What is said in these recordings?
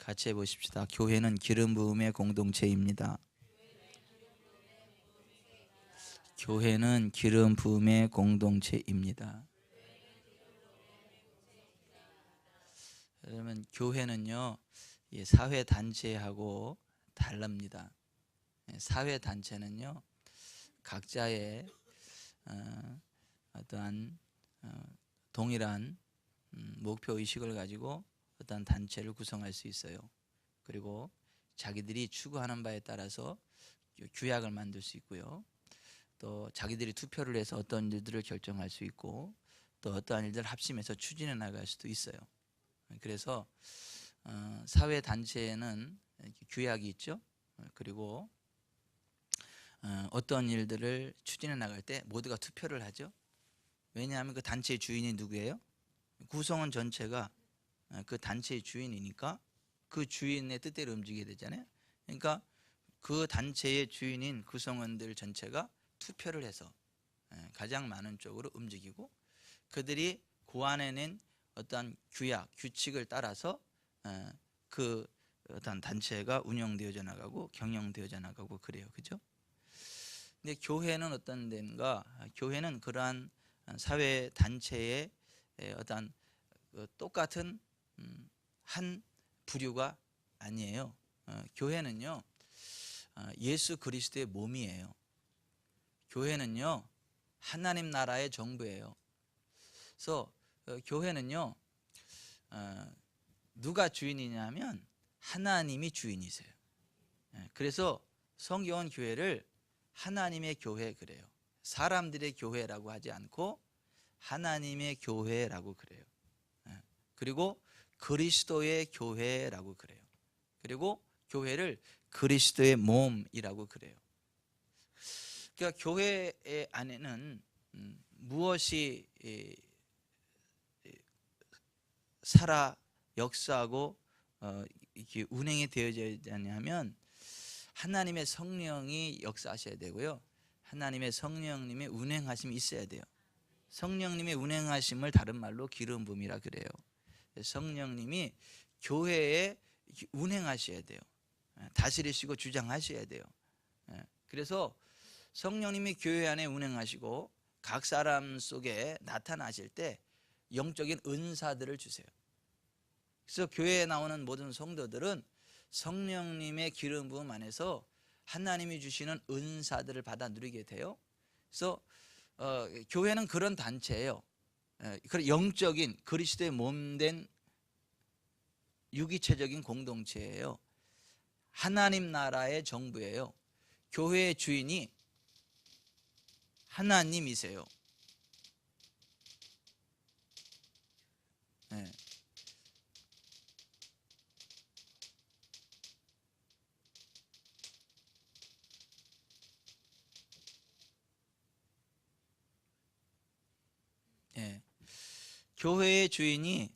같이 해보십시다. 교회는 기름 부음의 공동체입니다. 교회는 기름 부음의 공동체입니다. 그러면 교회는요, 사회 단체하고 다릅니다. 사회 단체는요, 각자의 어떠한 동일한 목표 의식을 가지고 어떤 단체를 구성할 수 있어요. 그리고 자기들이 추구하는 바에 따라서 규약을 만들 수 있고요. 또 자기들이 투표를 해서 어떤 일들을 결정할 수 있고, 또 어떠한 일들을 합심해서 추진해 나갈 수도 있어요. 그래서 사회 단체에는 규약이 있죠. 그리고 어떤 일들을 추진해 나갈 때 모두가 투표를 하죠. 왜냐하면 그 단체의 주인이 누구예요? 구성원 전체가 그 단체의 주인이니까 그 주인의 뜻대로 움직여야 되잖아요. 그러니까 그 단체의 주인인 구성원들 전체가 투표를 해서 가장 많은 쪽으로 움직이고, 그들이 고안해낸 어떤 규약, 규칙을 따라서 그 어떤 단체가 운영되어져 나가고 경영되어져 나가고 그래요. 그죠? 근데 교회는 어떤 데인가? 교회는 그러한 사회 단체의 어떤 똑같은 한 부류가 아니에요. 교회는요, 예수 그리스도의 몸이에요. 교회는요, 하나님 나라의 정부예요. 그래서 교회는요, 누가 주인이냐면 하나님이 주인이세요. 그래서 성경은 교회를 하나님의 교회 그래요. 사람들의 교회라고 하지 않고 하나님의 교회라고 그래요. 그리고 그리스도의 교회라고 그래요. 그리고 교회를 그리스도의 몸이라고 그래요. 그러니까 교회 안에는 무엇이 살아 역사하고 이렇게 운행이 되어져야 하냐면 하나님의 성령이 역사하셔야 되고요. 하나님의 성령님의 운행하심이 있어야 돼요. 성령님의 운행하심을 다른 말로 기름 부음이라 그래요. 성령님이 교회에 운행하셔야 돼요. 다스리시고 주장하셔야 돼요. 그래서 성령님이 교회 안에 운행하시고 각 사람 속에 나타나실 때 영적인 은사들을 주세요. 그래서 교회에 나오는 모든 성도들은 성령님의 기름 부음 안에서 하나님이 주시는 은사들을 받아 누리게 돼요. 그래서 교회는 그런 단체예요. 그런 영적인 그리스도의 몸된 유기체적인 공동체예요. 하나님 나라의 정부예요. 교회의 주인이 하나님이세요. 네. 네. 교회의 주인이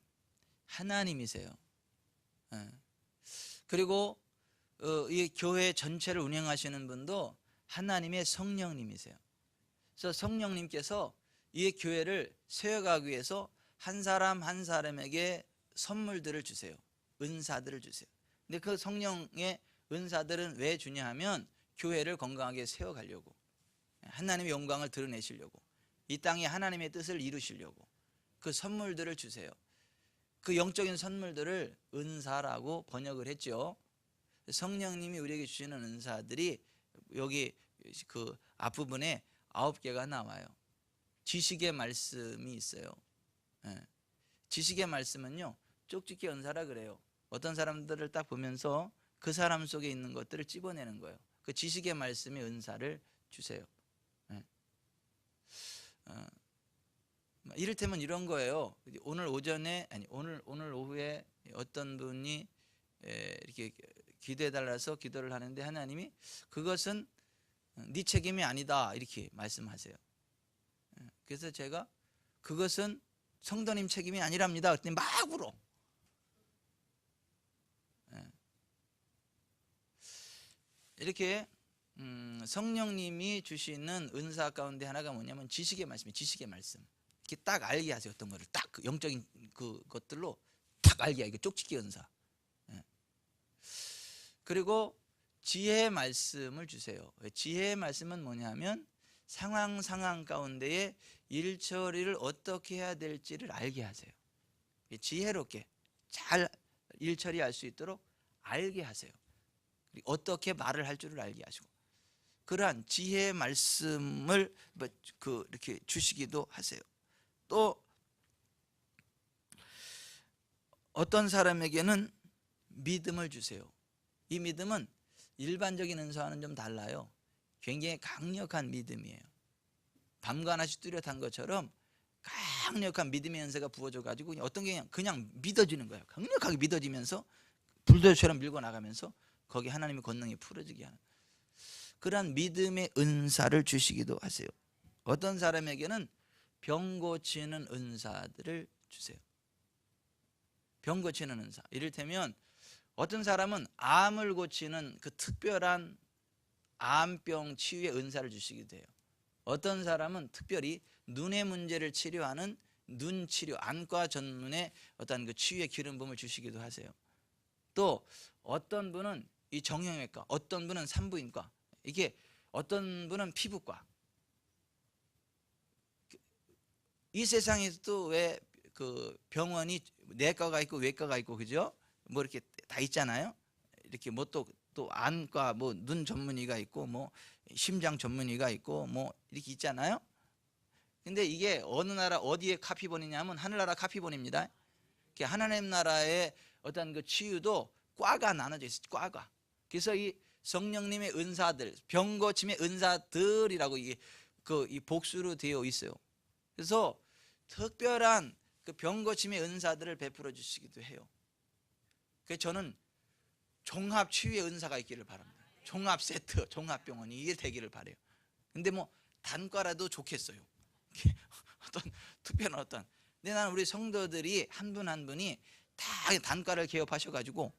하나님이세요. 그리고 이 교회 전체를 운영하시는 분도 하나님의 성령님이세요. 그래서 성령님께서 이 교회를 세워가기 위해서 한 사람 한 사람에게 선물들을 주세요. 은사들을 주세요. 근데 그 성령의 은사들은 왜 주냐 하면 교회를 건강하게 세워가려고, 하나님의 영광을 드러내시려고, 이 땅에 하나님의 뜻을 이루시려고 그 선물들을 주세요. 그 영적인 선물들을 은사라고 번역을 했죠. 성령님이 우리에게 주시는 은사들이 여기 그 앞부분에 9개가 나와요. 지식의 말씀이 있어요. 지식의 말씀은요, 쪽집게 은사라 그래요. 어떤 사람들을 딱 보면서 그 사람 속에 있는 것들을 찝어내는 거예요. 그 지식의 말씀의 은사를 주세요. 이를테면 이런 거예요. 오늘 오전에 오늘 오후에 어떤 분이 이렇게 기도해 달라서 기도를 하는데 하나님이 그것은 네 책임이 아니다 이렇게 말씀하세요. 그래서 제가 그것은 성도님 책임이 아니랍니다 그랬더니 막 울어. 이렇게 성령님이 주시는 은사 가운데 하나가 뭐냐면 지식의 말씀이에요. 지식의 말씀. 이렇게 딱 알게 하세요. 어떤 거를 딱 영적인 그 것들로 딱 알게 하게 쪽집기 은사. 그리고 지혜의 말씀을 주세요. 지혜의 말씀은 뭐냐면 상황 가운데에 일 처리를 어떻게 해야 될지를 알게 하세요. 지혜롭게 잘 일 처리할 수 있도록 알게 하세요. 어떻게 말을 할 줄을 알게 하시고, 그러한 지혜의 말씀을 이렇게 주시기도 하세요. 또 어떤 사람에게는 믿음을 주세요. 이 믿음은 일반적인 은사와는 좀 달라요. 굉장히 강력한 믿음이에요. 밤과 낮이 뚜렷한 것처럼 강력한 믿음의 은사가 부어져 가지고 어떤 게 그냥 믿어지는 거예요. 강력하게 믿어지면서 불도저처럼 밀고 나가면서 거기 하나님의 권능이 풀어지게 하는 그러한 믿음의 은사를 주시기도 하세요. 어떤 사람에게는 병 고치는 은사들을 주세요. 병 고치는 은사. 이를테면 어떤 사람은 암을 고치는 그 특별한 암병 치유의 은사를 주시기도 해요. 어떤 사람은 특별히 눈의 문제를 치료하는 눈 치료, 안과 전문의 어떤 그 치유의 기름 부음을 주시기도 하세요. 또 어떤 분은 이 정형외과, 어떤 분은 산부인과, 이게 어떤 분은 피부과. 이 세상에서도 왜 그 병원이 내과가 있고 외과가 있고, 그죠? 뭐 이렇게 다 있잖아요. 이렇게 뭐 또 안과, 뭐 눈 전문의가 있고, 뭐 심장 전문의가 있고, 뭐 이렇게 있잖아요. 근데 이게 어느 나라 어디에 카피본이냐면 하늘나라 카피본입니다. 하나님 나라의 어떤 그 치유도 과가 나눠져 있어요. 과가. 그래서 이 성령님의 은사들, 병 고침의 은사들이라고 이 복수로 되어 있어요. 그래서 특별한 그 병 고침의 은사들을 베풀어 주시기도 해요. 그래서 저는 종합 치유의 은사가 있기를 바랍니다. 종합 세트, 종합 병원이 이게 되기를 바래요. 근데 뭐 단과라도 좋겠어요. 어떤 특별한 근데 나는 우리 성도들이 한 분 한 분이 다 단과를 개업하셔가지고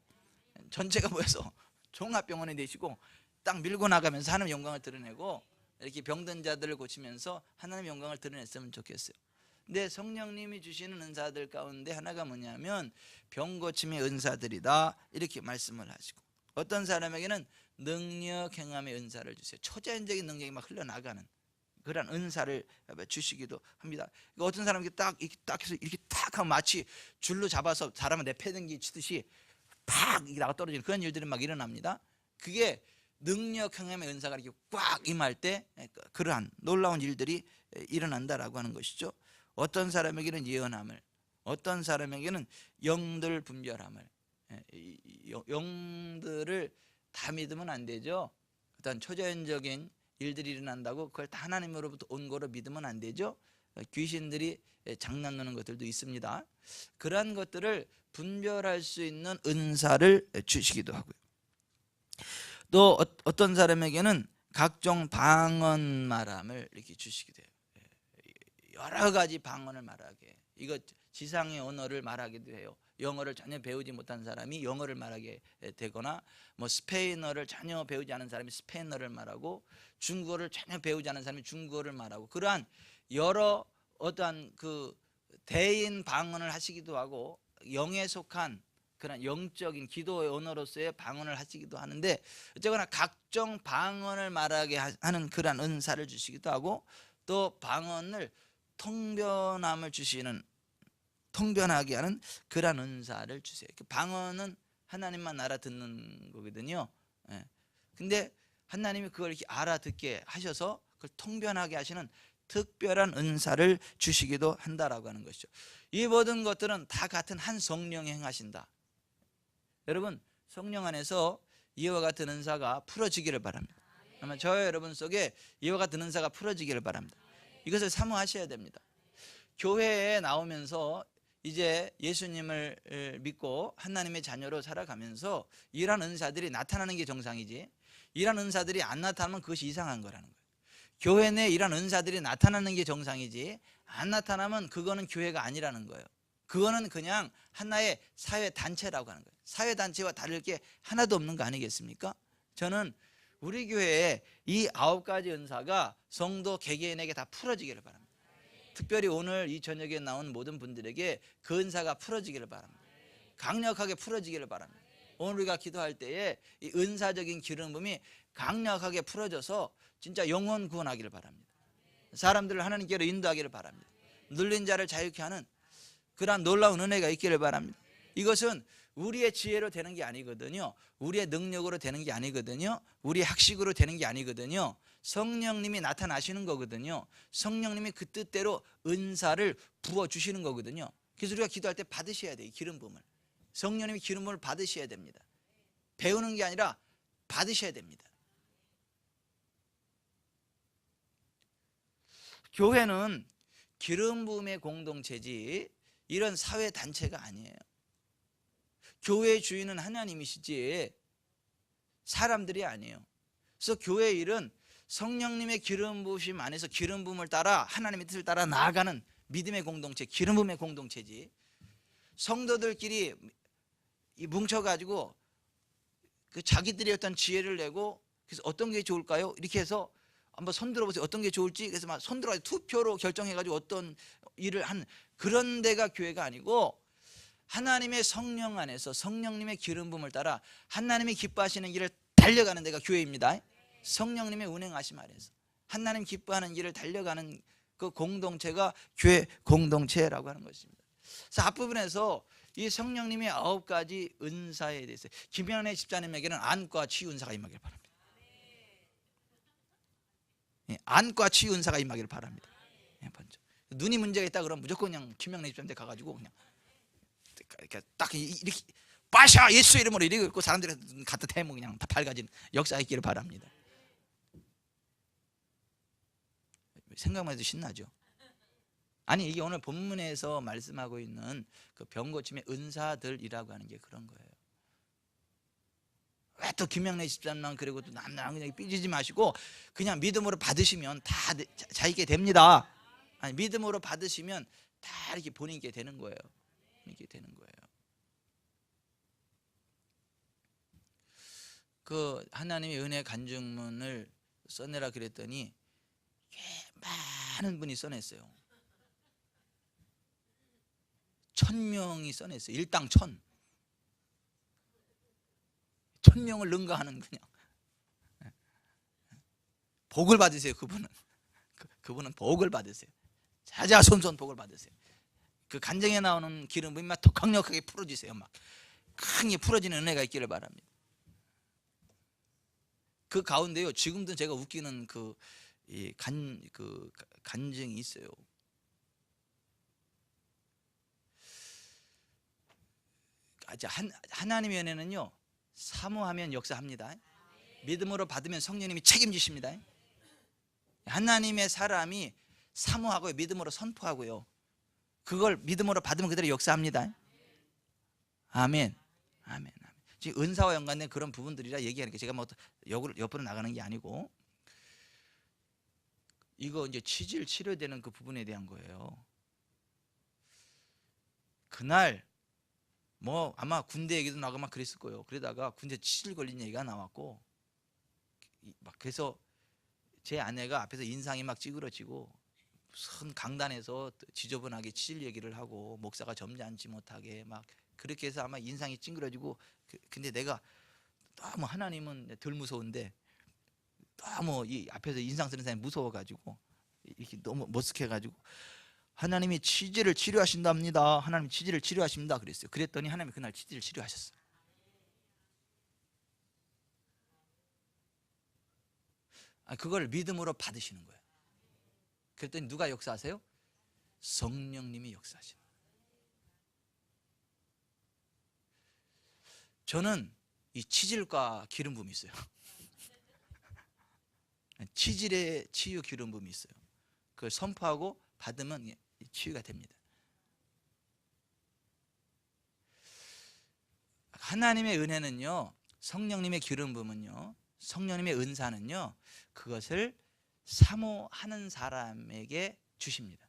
전체가 모여서 종합병원이 되시고 딱 밀고 나가면서 하나님의 영광을 드러내고 이렇게 병든 자들을 고치면서 하나님의 영광을 드러냈으면 좋겠어요. 근데 성령님이 주시는 은사들 가운데 하나가 뭐냐면 병 고침의 은사들이다, 이렇게 말씀을 하시고, 어떤 사람에게는 능력 행함의 은사를 주세요. 초자연적인 능력이 막 흘러나가는 그런 은사를 주시기도 합니다. 어떤 사람이 딱 해서 이렇게 딱 하면 마치 줄로 잡아서 사람을 내패등기 치듯이 팍 나가 떨어지는 그런 일들이 막 일어납니다. 그게 능력 행함의 은사가 이렇게 꽉 임할 때 그러한 놀라운 일들이 일어난다라고 하는 것이죠. 어떤 사람에게는 예언함을, 어떤 사람에게는 영들 분별함을. 영들을 다 믿으면 안 되죠. 어떤 초자연적인 일들이 일어난다고 그걸 다 하나님으로부터 온 거로 믿으면 안 되죠. 귀신들이 장난노는 것들도 있습니다. 그러한 것들을 분별할 수 있는 은사를 주시기도 하고요. 또 어떤 사람에게는 각종 방언 말함을 이렇게 주시기도 해요. 여러 가지 방언을 말하게. 이거 지상의 언어를 말하기도 해요. 영어를 전혀 배우지 못한 사람이 영어를 말하게 되거나, 뭐 스페인어를 전혀 배우지 않은 사람이 스페인어를 말하고, 중국어를 전혀 배우지 않은 사람이 중국어를 말하고, 그러한 여러 어떠한 그 대인 방언을 하시기도 하고, 영에 속한 그런 영적인 기도의 언어로서의 방언을 하시기도 하는데, 어쨌거나 각종 방언을 말하게 하는 그러한 은사를 주시기도 하고, 또 방언을 통변함을 주시는, 통변하게 하는 그러한 은사를 주세요. 방언은 하나님만 알아듣는 거거든요. 근데 하나님이 그걸 이렇게 알아듣게 하셔서 그걸 통변하게 하시는 특별한 은사를 주시기도 한다라고 하는 것이죠. 이 모든 것들은 다 같은 한 성령이 행하신다. 여러분, 성령 안에서 이와 같은 은사가 풀어지기를 바랍니다. 아마 저와 여러분 속에 이와 같은 은사가 풀어지기를 바랍니다. 이것을 사모하셔야 됩니다. 교회에 나오면서 이제 예수님을 믿고 하나님의 자녀로 살아가면서 이러한 은사들이 나타나는 게 정상이지, 이러한 은사들이 안 나타나면 그것이 이상한 거라는 거예요. 교회 내에 이러한 은사들이 나타나는 게 정상이지, 안 나타나면 그거는 교회가 아니라는 거예요. 그거는 그냥 하나의 사회단체라고 하는 거예요. 사회단체와 다를 게 하나도 없는 거 아니겠습니까? 저는 우리 교회에 이 9가지 은사가 성도 개개인에게 다 풀어지기를 바랍니다. 특별히 오늘 이 저녁에 나온 모든 분들에게 그 은사가 풀어지기를 바랍니다. 강력하게 풀어지기를 바랍니다. 오늘 우리가 기도할 때에 이 은사적인 기름 부음이 강력하게 풀어져서 진짜 영혼 구원하기를 바랍니다. 사람들을 하나님께로 인도하기를 바랍니다. 눌린 자를 자유케 하는 그러한 놀라운 은혜가 있기를 바랍니다. 이것은 우리의 지혜로 되는 게 아니거든요. 우리의 능력으로 되는 게 아니거든요. 우리의 학식으로 되는 게 아니거든요. 성령님이 나타나시는 거거든요. 성령님이 그 뜻대로 은사를 부어주시는 거거든요. 그래서 우리가 기도할 때 받으셔야 돼요. 기름 부음을. 성령님이 기름 부음을 받으셔야 됩니다. 배우는 게 아니라 받으셔야 됩니다. 교회는 기름 부음의 공동체지 이런 사회 단체가 아니에요. 교회의 주인은 하나님이시지 사람들이 아니에요. 그래서 교회의 일은 성령님의 기름 부으심 안에서 기름 부음을 따라 하나님의 뜻을 따라 나아가는 믿음의 공동체, 기름 부음의 공동체지, 성도들끼리 뭉쳐가지고 그 자기들의 어떤 지혜를 내고 그래서 어떤 게 좋을까요? 이렇게 해서 한번 손 들어보세요. 어떤 게 좋을지. 그래서 막 손 들어가지고 투표로 결정해가지고 어떤 일을 한 그런 데가 교회가 아니고, 하나님의 성령 안에서 성령님의 기름 부음을 따라 하나님이 기뻐하시는 길을 달려가는 데가 교회입니다. 성령님의 운행하심 아래서 하나님 기뻐하는 길을 달려가는 그 공동체가 교회 공동체라고 하는 것입니다. 그래서 앞부분에서 이 성령님의 9가지 은사에 대해서 김영래 집사님에게는 안과 치유 은사가 임하기를 바랍니다. 안과 치유 은사가 임하기를 바랍니다. 먼저 눈이 문제가 있다 그러면 무조건 그냥 김영래 집사님한테 가가지고 그냥 딱 이렇게 빠샤 예수 이름으로 이렇게 읽고 사람들이 갖다 대면 그냥 다 밝아지는 역사가 있기를 바랍니다. 생각만 해도 신나죠. 아니 이게 오늘 본문에서 말씀하고 있는 그 병고침의 은사들이라고 하는 게 그런 거예요. 왜 또 김영래 집사님만 그리고 또 남남 그냥 삐지지 마시고 그냥 믿음으로 받으시면 다 자기게 됩니다. 아니 믿음으로 받으시면 다 이렇게 본인께 되는 거예요. 이렇게 되는 거예요. 그 하나님의 은혜 간증문을 써내라 그랬더니 많은 분이 써냈어요. 1000명이 써냈어요. 일당 1000명을 능가하는 그냥 복을 받으세요. 그분은 복을 받으세요. 자자손손 복을 받으세요. 그 간증에 나오는 기름 부음이 막 더 강력하게 풀어지세요. 막 크게 풀어지는 은혜가 있기를 바랍니다. 그 가운데요 지금도 제가 웃기는 그 간증이 있어요. 하나님의 은혜는요 사모하면 역사합니다. 믿음으로 받으면 성령님이 책임지십니다. 하나님의 사람이 사모하고요 믿음으로 선포하고요 그걸 믿음으로 받으면 그대로 역사합니다. 아멘. 아멘. 지금 은사와 연관된 그런 부분들이라 얘기하니까 제가 뭐 옆으로 나가는 게 아니고, 이거 이제 치질 치료되는 그 부분에 대한 거예요. 그날 뭐 아마 군대 얘기도 나가고 막 그랬을 거예요. 그러다가 군대 치질 걸린 얘기가 나왔고 막 그래서 제 아내가 앞에서 인상이 막 찌그러지고 무슨 강단에서 지저분하게 치질 얘기를 하고 목사가 점잖지 못하게 막 그렇게 해서 아마 인상이 찡그러지고, 근데 내가 너무 하나님은 덜 무서운데 너무 이 앞에서 인상 쓰는 사람이 무서워가지고 이렇게 너무 머쓱해가지고 하나님이 치질을 치료하신답니다. 하나님이 치질을 치료하십니다. 그랬어요. 그랬더니 하나님이 그날 치질을 치료하셨어요. 그걸 믿음으로 받으시는 거예요. 그랬더니 누가 역사하세요? 성령님이 역사하시는 거예요. 저는 이 치질과 기름 부음이 있어요. 치질의 치유 기름 부음이 있어요. 그걸 선포하고 받으면 치유가 됩니다. 하나님의 은혜는요, 성령님의 기름 부음은요, 성령님의 은사는요, 그것을 사모하는 사람에게 주십니다.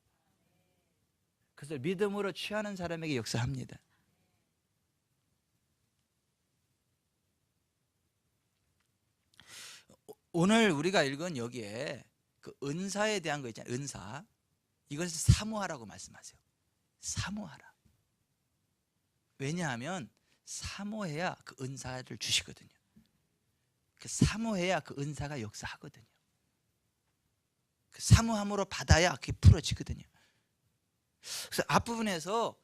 그래서 믿음으로 취하는 사람에게 역사합니다. 오늘 우리가 읽은 여기에 그 은사에 대한 거 있잖아요. 은사, 이것을 사모하라고 말씀하세요. 사모하라. 왜냐하면 사모해야 그 은사를 주시거든요. 그 사모해야 그 은사가 역사하거든요. 그 사모함으로 받아야 그게 풀어지거든요. 그래서 앞부분에서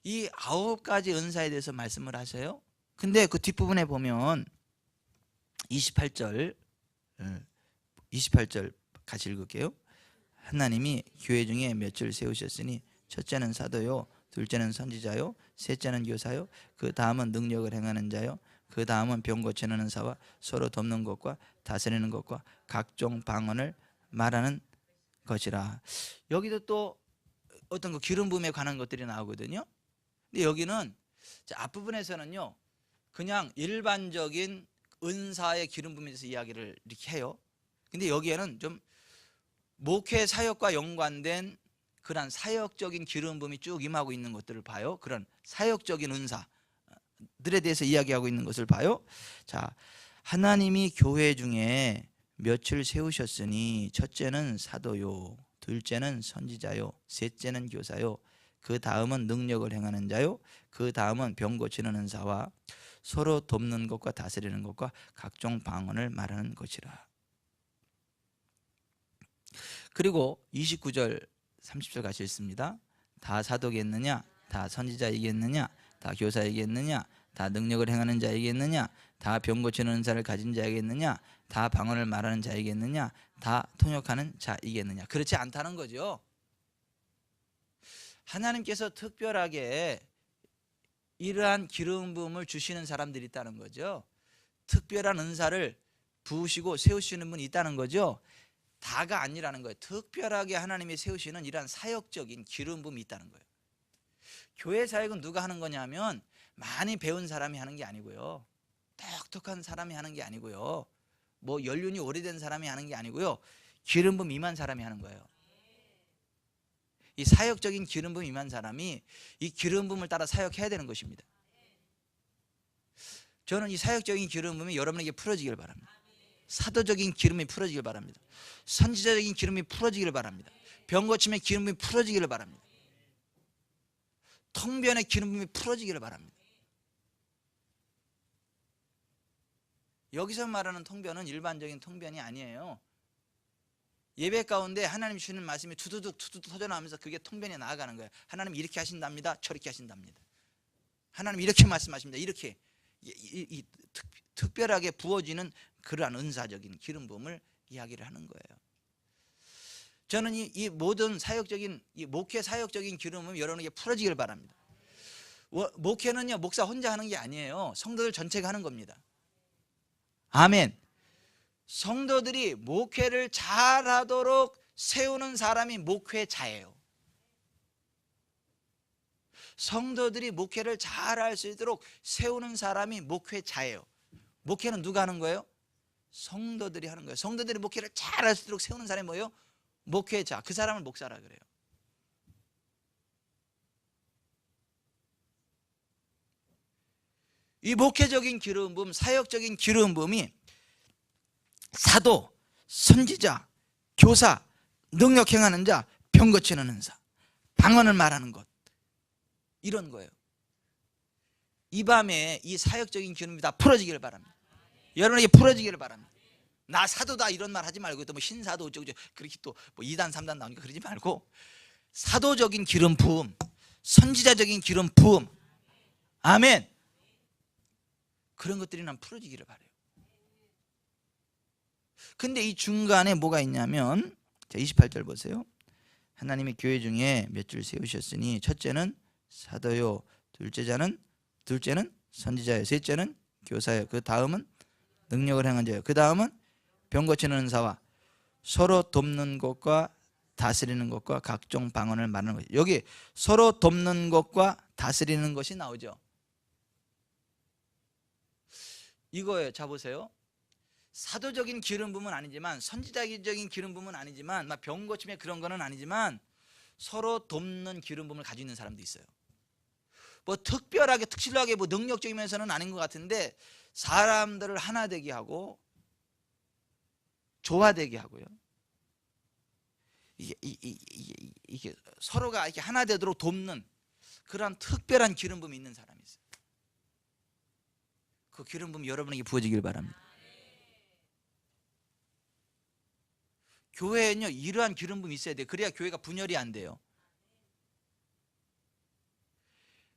이 9가지 은사에 대해서 말씀을 하세요. 근데 그 뒷부분에 보면 28절 같이 읽을게요. 하나님이 교회 중에 몇 줄 세우셨으니 첫째는 사도요, 둘째는 선지자요, 셋째는 교사요, 그 다음은 능력을 행하는 자요, 그 다음은 병 고치는 은사와 서로 돕는 것과 다스리는 것과 각종 방언을 말하는 것이라. 여기도 또 어떤 그 기름 부음에 관한 것들이 나오거든요. 근데 여기는 앞부분에서는요 그냥 일반적인 은사의 기름 부음에 대해서 이야기를 이렇게 해요. 근데 여기에는 좀 목회 사역과 연관된 그런 사역적인 기름 부음이 쭉 임하고 있는 것들을 봐요. 그런 사역적인 은사들에 대해서 이야기하고 있는 것을 봐요. 자, 하나님이 교회 중에 몇을 세우셨으니 첫째는 사도요, 둘째는 선지자요, 셋째는 교사요, 그 다음은 능력을 행하는 자요, 그 다음은 병 고치는 은사와 서로 돕는 것과 다스리는 것과 각종 방언을 말하는 것이라. 그리고 29절 30절 같이 읽습니다. 다 사도겠느냐? 다 선지자이겠느냐? 다 교사이겠느냐? 다 능력을 행하는 자이겠느냐? 다 병 고치는 은사를 가진 자이겠느냐? 다 방언을 말하는 자이겠느냐? 다 통역하는 자이겠느냐? 그렇지 않다는 거죠. 하나님께서 특별하게 이러한 기름 부음을 주시는 사람들이 있다는 거죠. 특별한 은사를 부으시고 세우시는 분이 있다는 거죠. 다가 아니라는 거예요. 특별하게 하나님이 세우시는 이러한 사역적인 기름 부음이 있다는 거예요. 교회 사역은 누가 하는 거냐면 많이 배운 사람이 하는 게 아니고요, 똑똑한 사람이 하는 게 아니고요, 뭐 연륜이 오래된 사람이 하는 게 아니고요, 기름 부음 임한 사람이 하는 거예요. 이 사역적인 기름 부음 임한 사람이 이 기름 부음을 따라 사역해야 되는 것입니다. 저는 이 사역적인 기름 부음이 여러분에게 풀어지길 바랍니다. 사도적인 기름이 풀어지길 바랍니다. 선지자적인 기름이 풀어지길 바랍니다. 병 고침의 기름이 풀어지기를 바랍니다. 통변의 기름 부음이 풀어지기를 바랍니다. 여기서 말하는 통변은 일반적인 통변이 아니에요. 예배 가운데 하나님 주시는 말씀이 두두둑 터져나오면서 그게 통변이 나아가는 거예요. 하나님 이렇게 하신답니다, 저렇게 하신답니다. 하나님 이렇게 말씀하십니다. 이렇게 특별하게 부어지는 그러한 은사적인 기름 부음을 이야기를 하는 거예요. 저는 이 모든 사역적인, 이 목회 사역적인 기름은 여러분에게 풀어지길 바랍니다. 목회는요 목사 혼자 하는 게 아니에요. 성도들 전체가 하는 겁니다. 아멘. 성도들이 목회를 잘하도록 세우는 사람이 목회자예요. 성도들이 목회를 잘할 수 있도록 세우는 사람이 목회자예요. 목회는 누가 하는 거예요? 성도들이 하는 거예요. 성도들이 목회를 잘할 수 있도록 세우는 사람이 뭐예요? 목회자. 그 사람을 목사라 그래요. 이 목회적인 기름 부음, 사역적인 기름 부음이 사도, 선지자, 교사, 능력 행하는 자, 병 고치는 은사, 방언을 말하는 것, 이런 거예요. 이 밤에 이 사역적인 기름이 다 풀어지기를 바랍니다. 여러분에게 풀어지기를 바랍니다. 나 사도다 이런 말 하지 말고 또 뭐 신사도 어쩌고 그렇게 또 뭐 2단 3단 나오니까 그러지 말고 사도적인 기름 부음, 선지자적인 기름 부음, 아멘, 그런 것들이 난 풀어지기를 바라요. 근데 이 중간에 뭐가 있냐면, 자 28절 보세요. 하나님이 교회 중에 몇 줄 세우셨으니 첫째는 사도요, 둘째는 선지자요, 셋째는 교사요, 그 다음은 능력을 행한 자요, 그 다음은 병 고치는 은사와 서로 돕는 것과 다스리는 것과 각종 방언을 말하는 것. 여기 서로 돕는 것과 다스리는 것이 나오죠. 이거예요. 자 보세요. 사도적인 기름 부음은 아니지만, 선지자적인 기름 부음은 아니지만, 막 병 고침의 그런 거는 아니지만 서로 돕는 기름 부음을 가지고 있는 사람도 있어요. 뭐 특별하게 특실하게 뭐 능력적이면서는 아닌 것 같은데 사람들을 하나 되게 하고 조화되게 하고요. 이게 서로가 이렇게 하나 되도록 돕는 그런 특별한 기름 부음이 있는 사람이 있어요. 그 기름 부음이 여러분에게 부어지길 바랍니다. 교회에는요 이러한 기름 부음이 있어야 돼요. 그래야 교회가 분열이 안 돼요.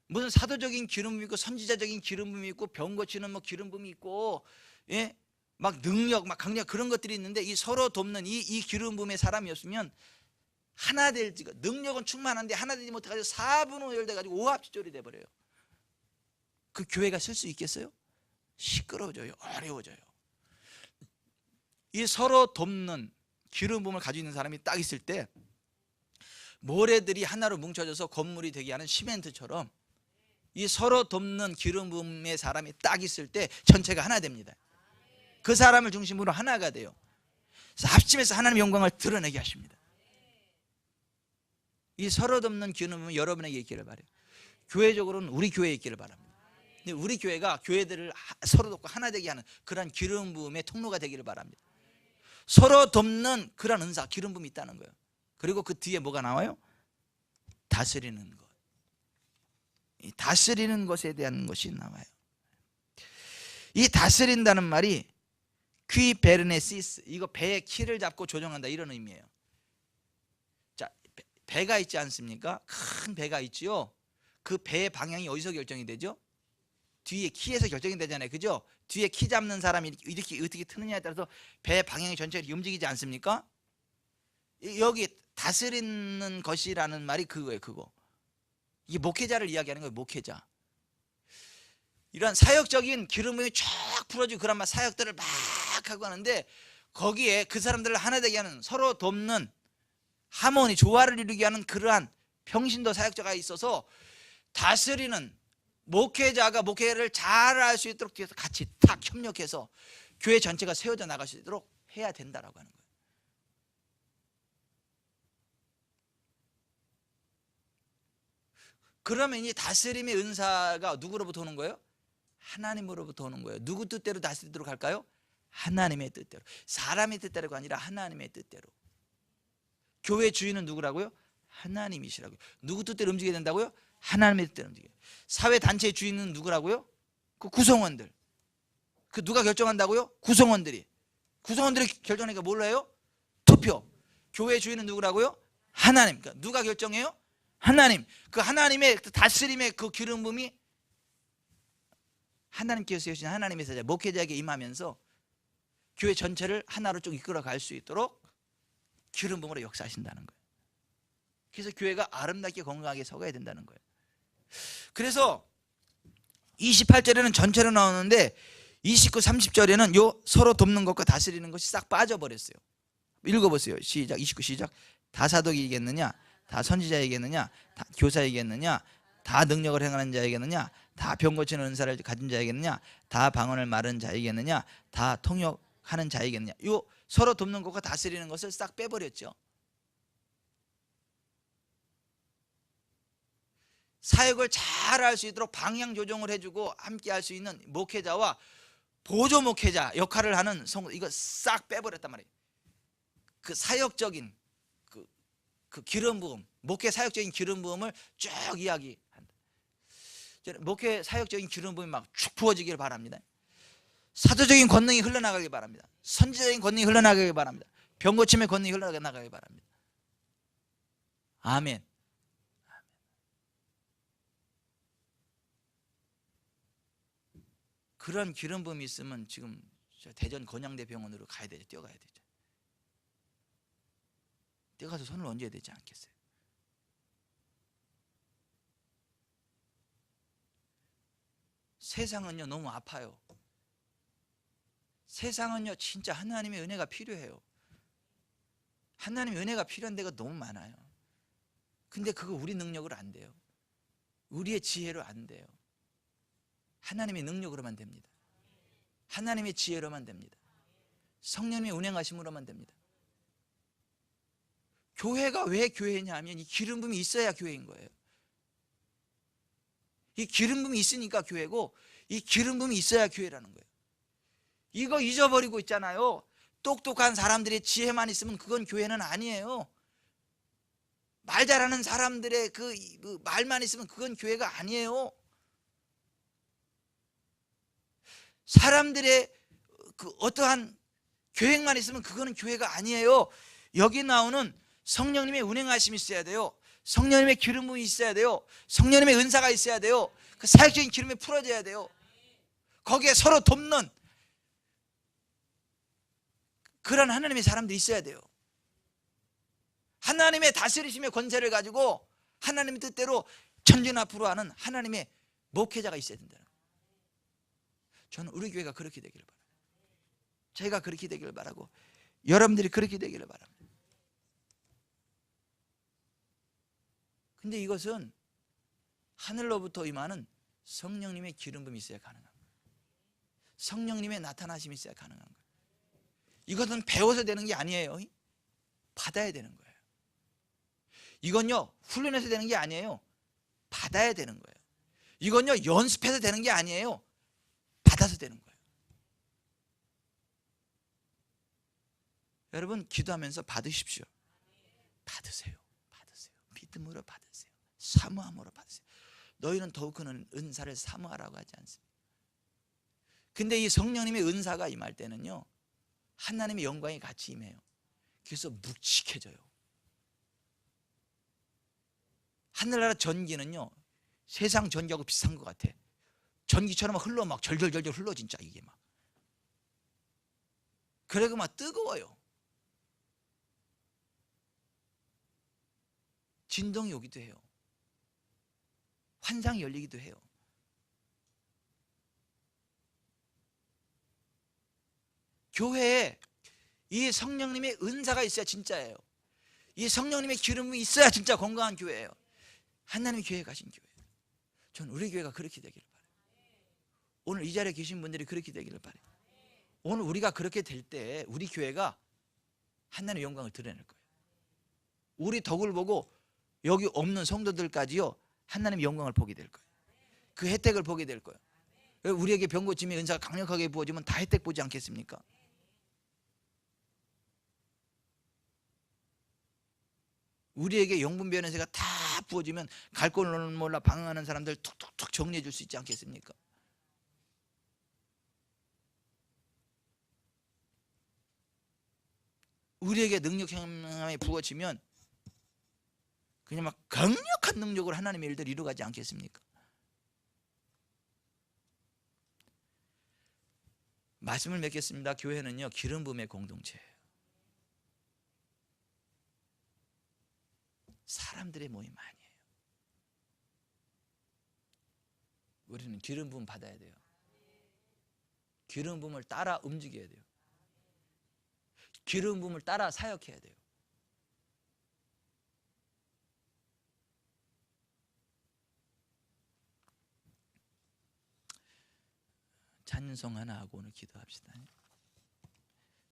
무슨 사도적인 기름 부음이 있고 선지자적인 기름 부음이 있고 병 고치는 뭐 기름 부음이 있고, 예? 막 능력, 막 강력 그런 것들이 있는데 이 서로 돕는 이 기름 부음의 사람이 없으면 하나 될지가, 능력은 충만한데 하나 되지 못해가지고 사분오열돼가지고 오합지졸이 돼버려요. 그 교회가 쓸 수 있겠어요? 시끄러워져요. 어려워져요. 이 서로 돕는 기름 부음을 가지고 있는 사람이 딱 있을 때 모래들이 하나로 뭉쳐져서 건물이 되게 하는 시멘트처럼 이 서로 돕는 기름 부음의 사람이 딱 있을 때 전체가 하나 됩니다. 그 사람을 중심으로 하나가 돼요. 그래서 합심해서 하나님의 영광을 드러내게 하십니다. 이 서로 돕는 기름 부음은 여러분에게 있기를 바라요. 교회적으로는 우리 교회에 있기를 바랍니다. 근데 우리 교회가 교회들을 서로 돕고 하나 되게 하는 그런 기름 부음의 통로가 되기를 바랍니다. 서로 돕는 그런 은사, 기름 부음이 있다는 거예요. 그리고 그 뒤에 뭐가 나와요? 다스리는 것. 이 다스리는 것에 대한 것이 나와요. 이 다스린다는 말이 퀴베르네시스, 이거 배의 키를 잡고 조정한다 이런 의미예요. 자, 배가 있지 않습니까? 큰 배가 있지요. 그 배의 방향이 어디서 결정이 되죠? 뒤에 키에서 결정이 되잖아요. 그죠? 뒤에 키 잡는 사람이 이렇게 어떻게 트느냐에 따라서 배 방향이 전체가 움직이지 않습니까? 여기 다스리는 것이라는 말이 그거예요. 그거. 이게 목회자를 이야기하는 거예요. 목회자. 이런 사역적인 기름 부음이 쫙 풀어지고 그런 막 사역들을 막 하고 하는데 거기에 그 사람들을 하나 되게 하는, 서로 돕는 하모니, 조화를 이루게 하는 그러한 평신도 사역자가 있어서 다스리는 목회자가 목회를 잘 할 수 있도록 뒤에서 같이 탁 협력해서 교회 전체가 세워져 나갈 수 있도록 해야 된다라고 하는 거예요. 그러면 이 다스림의 은사가 누구로부터 오는 거예요? 하나님으로부터 오는 거예요. 누구 뜻대로 다스리도록 할까요? 하나님의 뜻대로. 사람의 뜻대로가 아니라 하나님의 뜻대로. 교회 주인은 누구라고요? 하나님이시라고요. 누구 뜻대로 움직여야 된다고요? 하나님의 뜻대로 움직여요. 사회단체의 주인은 누구라고요? 그 구성원들. 그 누가 결정한다고요? 구성원들이. 구성원들이 결정하니까 뭘로 해요? 투표. 교회 주인은 누구라고요? 하나님. 그러니까 누가 결정해요? 하나님. 그 하나님의 다스림의 그 기름 부음이 하나님께서 세우신 하나님의 사자 목회자에게 임하면서 교회 전체를 하나로 쭉 이끌어 갈 수 있도록 기름 부음으로 역사하신다는 거예요. 그래서 교회가 아름답게 건강하게 서가야 된다는 거예요. 그래서 28절에는 전체로 나오는데 29, 30절에는 요 서로 돕는 것과 다스리는 것이 싹 빠져버렸어요. 읽어보세요. 시작. 29 시작. 다 사독이겠느냐? 다 선지자이겠느냐? 다 교사이겠느냐? 다 능력을 행하는 자이겠느냐? 다 병 고치는 은사를 가진 자이겠느냐? 다 방언을 말하는 자이겠느냐? 다 통역하는 자이겠느냐? 요 서로 돕는 것과 다스리는 것을 싹 빼버렸죠. 사역을 잘 할 수 있도록 방향 조정을 해주고 함께 할 수 있는 목회자와 보조 목회자 역할을 하는 성도, 이거 싹 빼버렸단 말이에요. 그 사역적인 그 기름 부음, 목회 사역적인 기름 부음을 쭉 이야기한다. 목회 사역적인 기름 부음이 막 쭉 부어지길 바랍니다. 사도적인 권능이 흘러나가길 바랍니다. 선지자적인 권능이 흘러나가길 바랍니다. 병 고침의 권능이 흘러나가길 바랍니다. 아멘. 그런 기름 부음이 있으면 지금 대전 건양대 병원으로 가야 되죠. 뛰어가야 되죠. 뛰어가서 손을 얹어야 되지 않겠어요? 세상은요 너무 아파요. 세상은요 진짜 하나님의 은혜가 필요해요. 하나님의 은혜가 필요한 데가 너무 많아요. 근데 그거 우리 능력으로 안 돼요. 우리의 지혜로 안 돼요. 하나님의 능력으로만 됩니다. 하나님의 지혜로만 됩니다. 성령님의 운행하심으로만 됩니다. 교회가 왜 교회냐 하면 이 기름 부음이 있어야 교회인 거예요. 이 기름 부음이 있으니까 교회고, 이 기름 부음이 있어야 교회라는 거예요. 이거 잊어버리고 있잖아요. 똑똑한 사람들의 지혜만 있으면 그건 교회는 아니에요. 말 잘하는 사람들의 그 말만 있으면 그건 교회가 아니에요. 사람들의 그 어떠한 계획만 있으면 그거는 교회가 아니에요. 여기 나오는 성령님의 운행하심이 있어야 돼요. 성령님의 기름 부음이 있어야 돼요. 성령님의 은사가 있어야 돼요. 그 사역적인 기름이 풀어져야 돼요. 거기에 서로 돕는 그런 하나님의 사람들이 있어야 돼요. 하나님의 다스리심의 권세를 가지고 하나님의 뜻대로 전진 앞으로 하는 하나님의 목회자가 있어야 된다는 거예요. 저는 우리 교회가 그렇게 되기를 바라요. 저희가 그렇게 되기를 바라고 여러분들이 그렇게 되기를 바랍니다. 근데 이것은 하늘로부터 임하는 성령님의 기름 부음이 있어야 가능한 거예요. 성령님의 나타나심이 있어야 가능한 거예요. 이것은 배워서 되는 게 아니에요. 받아야 되는 거예요. 이건요 훈련해서 되는 게 아니에요. 받아야 되는 거예요. 이건요 연습해서 되는 게 아니에요. 받아서 되는 거예요. 여러분 기도하면서 받으십시오. 받으세요. 받으세요. 믿음으로 받으세요. 사모함으로 받으세요. 너희는 더욱 큰 은사를 사모하라고 하지 않습니까? 근데 이 성령님의 은사가 임할 때는요 하나님의 영광이 같이 임해요. 그래서 묵직해져요. 하늘나라 전기는요 세상 전기하고 비슷한 것 같아. 전기처럼 흘러 막 절절절절 흘러 진짜 이게 막. 그래고 막 뜨거워요. 진동이 오기도 해요. 환상이 열리기도 해요. 교회에 이 성령님의 은사가 있어야 진짜예요. 이 성령님의 기름이 있어야 진짜 건강한 교회예요. 하나님의 교회에 가신 교회예요. 전 우리 교회가 그렇게 되기를 바라요. 오늘 이 자리에 계신 분들이 그렇게 되기를 바라요. 오늘 우리가 그렇게 될 때 우리 교회가 하나님의 영광을 드러낼 거예요. 우리 덕을 보고 여기 없는 성도들까지요 하나님의 영광을 보게 될 거예요. 그 혜택을 보게 될 거예요. 우리에게 병고침의 은사가 강력하게 부어지면 다 혜택 보지 않겠습니까? 우리에게 영분 변화세가 다 부어지면 갈 곳을 몰라 방황하는 사람들 툭툭툭 정리해 줄 수 있지 않겠습니까? 우리에게 능력 향함이 부어지면 그냥 막 강력한 능력으로 하나님의 일들을 이루어가지 않겠습니까? 말씀을 맺겠습니다. 교회는요 기름 부음의 공동체예요. 사람들의 모임 아니에요. 우리는 기름 부음 받아야 돼요. 기름 부음을 따라 움직여야 돼요. 기름 부음을 따라 사역해야 돼요. 찬송 하나 하고 오늘 기도합시다.